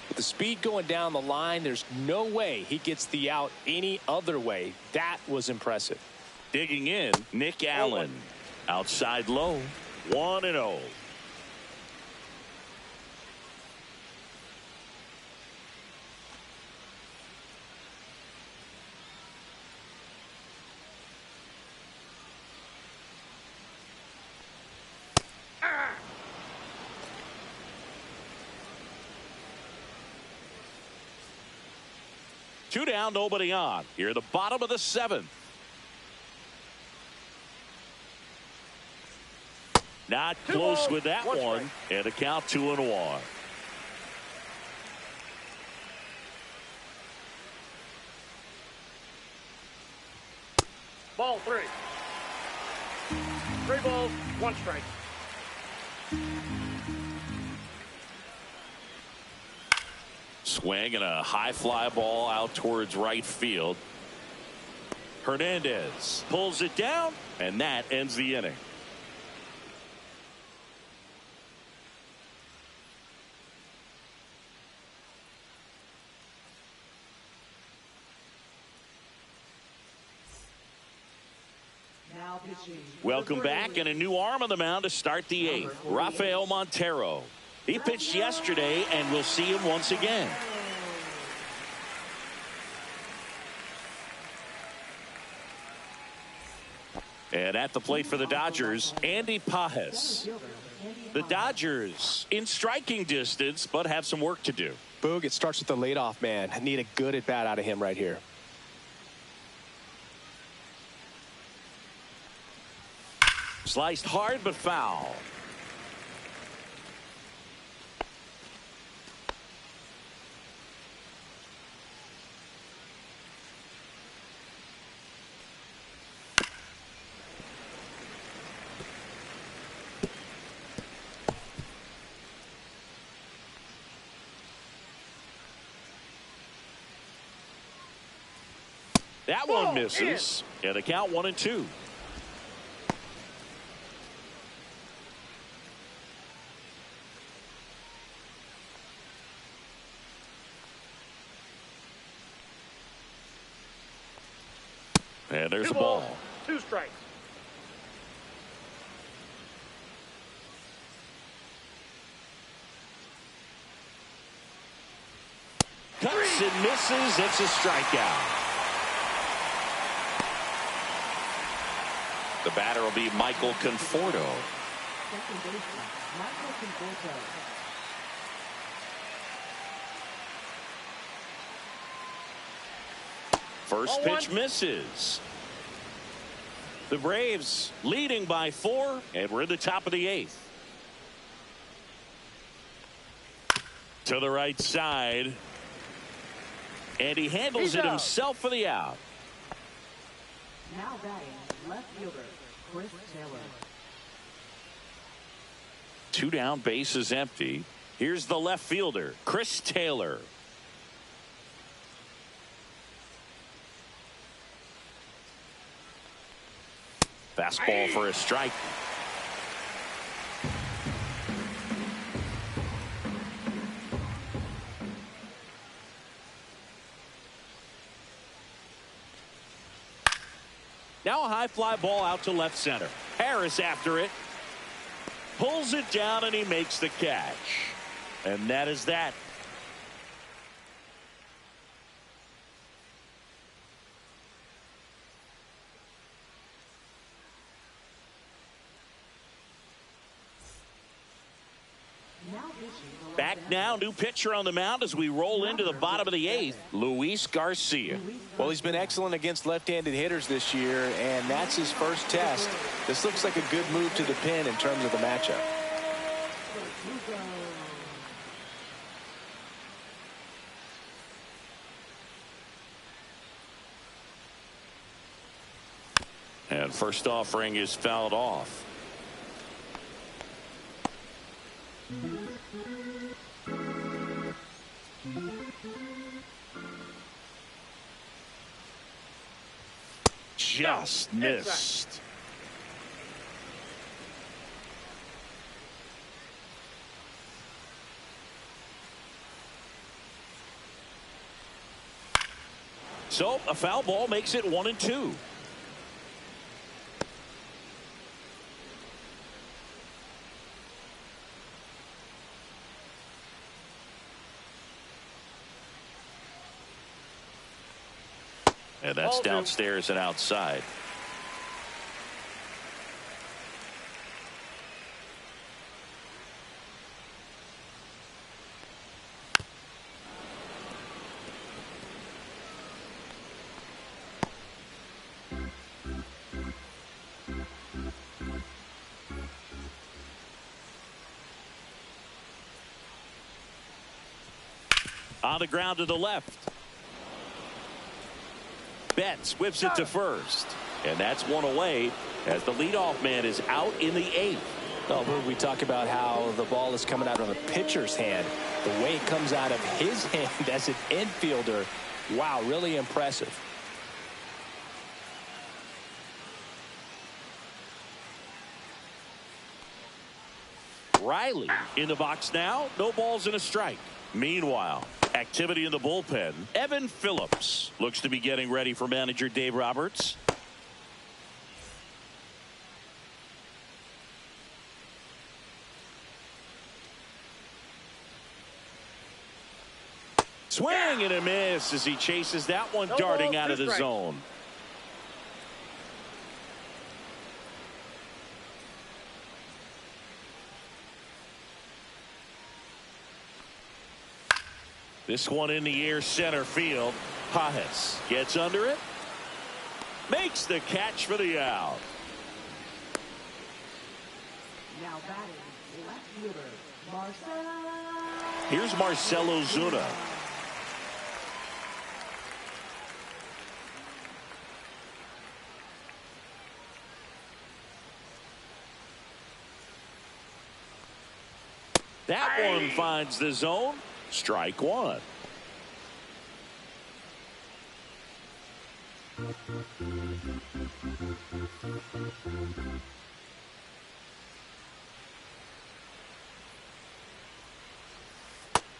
With the speed going down the line, there's no way he gets the out any other way. That was impressive. Digging in, Nick Allen. Outside low, 1-0. 2 down, nobody on. Here at the bottom of the 7th. Not close with that one. And a count 2-1. Ball 3. 3 balls, 1 strike. Swing and a high fly ball out towards right field. Hernandez pulls it down, and that ends the inning. Welcome back, and a new arm on the mound to start the 8th. Rafael Montero. He pitched yesterday, and we'll see him once again. And at the plate for the Dodgers, Andy Pajes. The Dodgers in striking distance, but have some work to do. Boog, it starts with the leadoff man. I need a good at bat out of him right here. Sliced hard but foul. That one misses. And the count 1-2. And there's the ball. 2 strikes. Cuts and misses. It's a strikeout. The batter will be Michael Conforto. Second baseman, Michael Conforto. First pitch misses. The Braves leading by 4, and we're in the top of the 8th. To the right side. And he handles it himself for the out. Now batting, left fielder, Chris Taylor. 2 down, base is empty. Here's the left fielder, Chris Taylor. Fastball for a strike. Now a high fly ball out to left center. Harris after it. Pulls it down and he makes the catch. And that is that. Back now, new pitcher on the mound as we roll into the bottom of the 8th, Luis Garcia. Well, he's been excellent against left-handed hitters this year, and that's his first test. This looks like a good move to the pin in terms of the matchup. And first offering is fouled off. Just missed. So a foul ball makes it 1-2. And that's downstairs and outside. On the ground to the left. Betts whips it to first. And that's one away as the leadoff man is out in the 8th. Oh, we talk about how the ball is coming out of a pitcher's hand. The way it comes out of his hand as an infielder. Wow, really impressive. Riley in the box now. No balls and a strike. Meanwhile, activity in the bullpen. Evan Phillips looks to be getting ready for manager Dave Roberts. Swing and a miss as he chases that one darting out of the zone. This one in the air center field. Pajes gets under it. Makes the catch for the out. Now batting, left fielder, Marcell. Here's Marcell Ozuna. That one finds the zone. Strike one.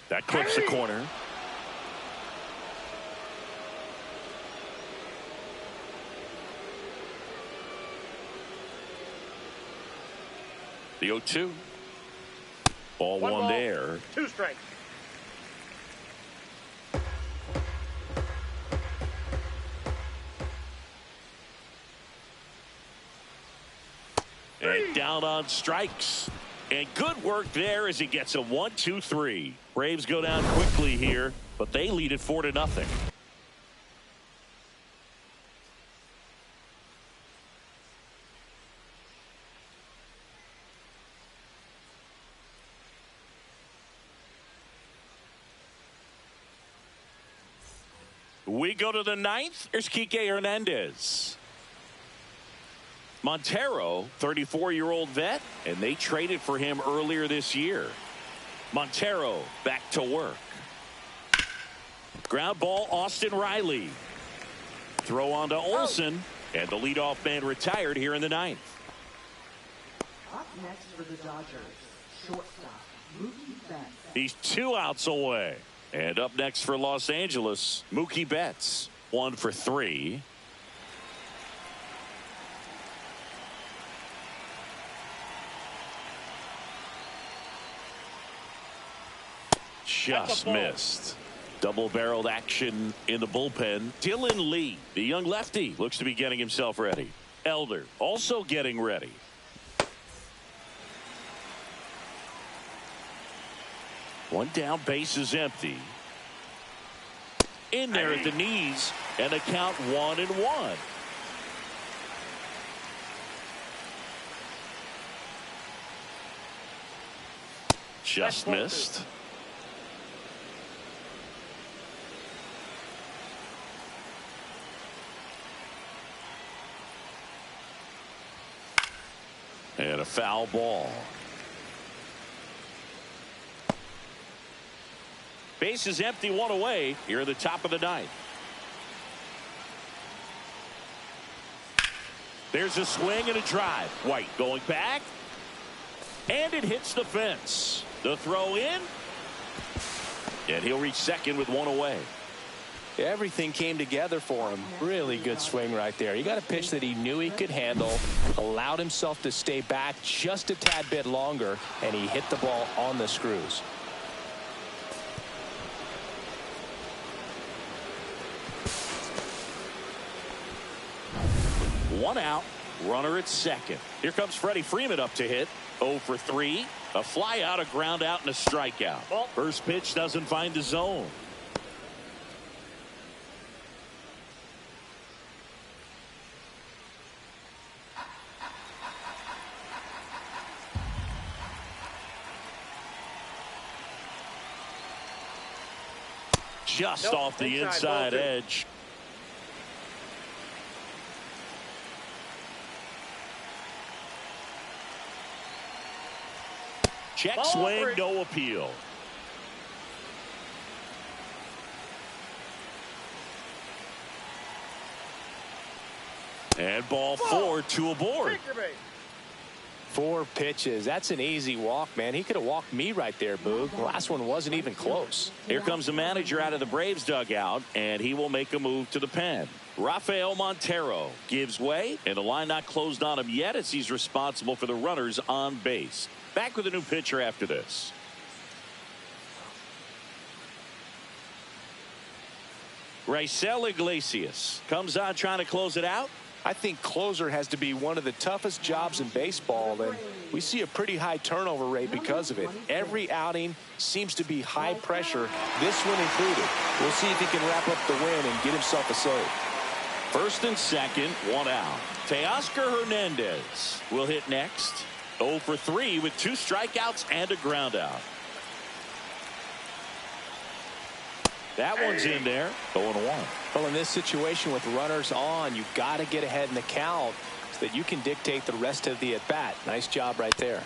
That clips the corner. The 0-2. Ball one there. 2 strikes. And down on strikes. And good work there as he gets a 1-2-3. Braves go down quickly here, but they lead it 4-0. We go to the 9th. Here's Kike Hernandez. Montero, 34-year-old vet, and they traded for him earlier this year. Montero back to work. Ground ball, Austin Riley. Throw on to Olsen, and the leadoff man retired here in the 9th. Up next for the Dodgers, shortstop, Mookie Betts. He's 2 outs away. And up next for Los Angeles, Mookie Betts, 1 for 3. Just missed. Double-barreled action in the bullpen. Dylan Lee, the young lefty, looks to be getting himself ready. Elder also getting ready. One down, base is empty. In there at the knees, and the count 1-1. Just missed. And a foul ball. Base is empty, 1 away here at the top of the 9th. There's a swing and a drive. White going back. And it hits the fence. The throw in. And he'll reach second with 1 away. Everything came together for him. Really good swing right there. He got a pitch that he knew he could handle, allowed himself to stay back just a tad bit longer, and he hit the ball on the screws. One out, runner at second. Here comes Freddie Freeman up to hit. 0 for 3. A fly out, a ground out, and a strikeout. First pitch doesn't find the zone. Just Nope, off the inside ball two. edge. Check Ball swing, three. no appeal. And ball four, 2 aboard. Take your base. 4 pitches. That's an easy walk, man. He could have walked me right there, Boog. The last one wasn't even close. Here comes the manager out of the Braves dugout, and he will make a move to the pen. Rafael Montero gives way, and the line not closed on him yet as he's responsible for the runners on base. Back with a new pitcher after this. Raisel Iglesias comes on trying to close it out. I think closer has to be one of the toughest jobs in baseball, and we see a pretty high turnover rate because of it. Every outing seems to be high pressure, this one included. We'll see if he can wrap up the win and get himself a save. First and second, 1 out. Teoscar Hernandez will hit next. 0 for 3 with 2 strikeouts and a ground out. That one's in there. 0-1. Well, in this situation with runners on, you've got to get ahead in the count so that you can dictate the rest of the at-bat. Nice job right there.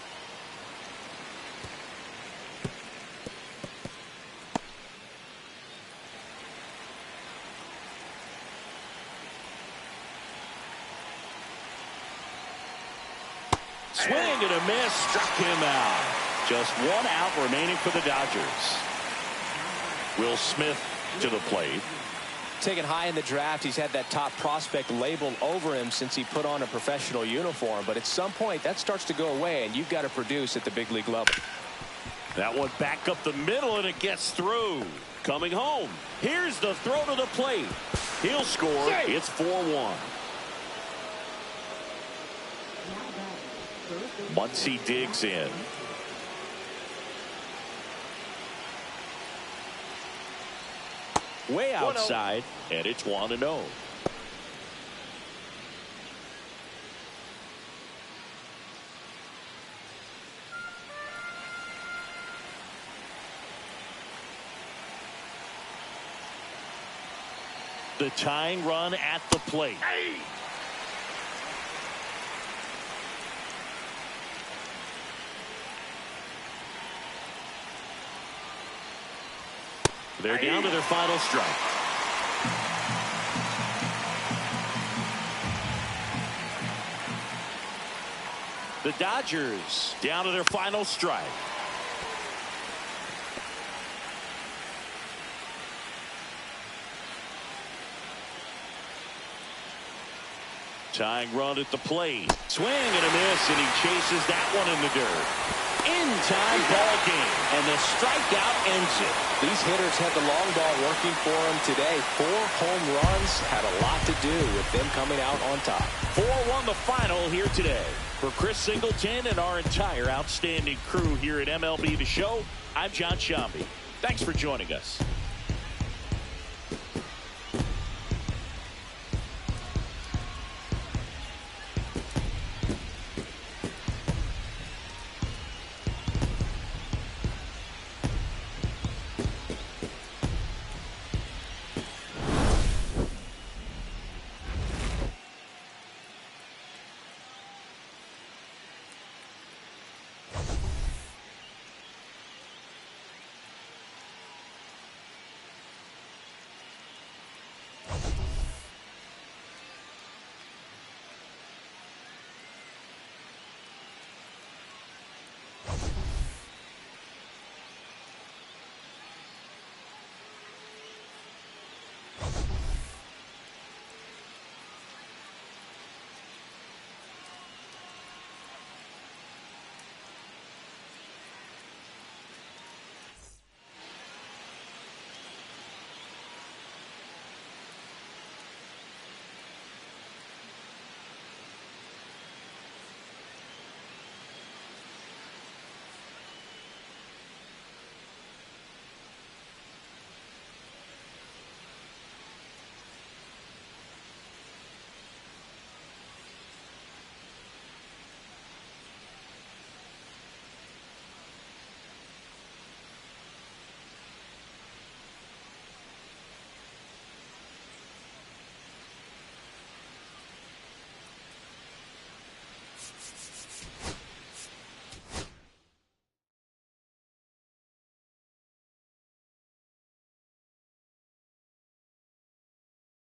Swing and a miss, struck him out. Just 1 out remaining for the Dodgers. Will Smith to the plate. Taken high in the draft, he's had that top prospect labeled over him since he put on a professional uniform. But at some point, that starts to go away, and you've got to produce at the big league level. That one back up the middle, and it gets through. Coming home. Here's the throw to the plate. He'll score. It's 4-1. Once he digs in. Way outside, and it's 1-0. The tying run at the plate. They're down to their final strike. The Dodgers down to their final strike. Tying run at the plate. Swing and a miss, and he chases that one in the dirt. In-time ball game, and the strikeout ends it. These hitters had the long ball working for them today. 4 home runs had a lot to do with them coming out on top. 4-1 the final here today. For Chris Singleton and our entire outstanding crew here at MLB The Show, I'm John Shambi. Thanks for joining us.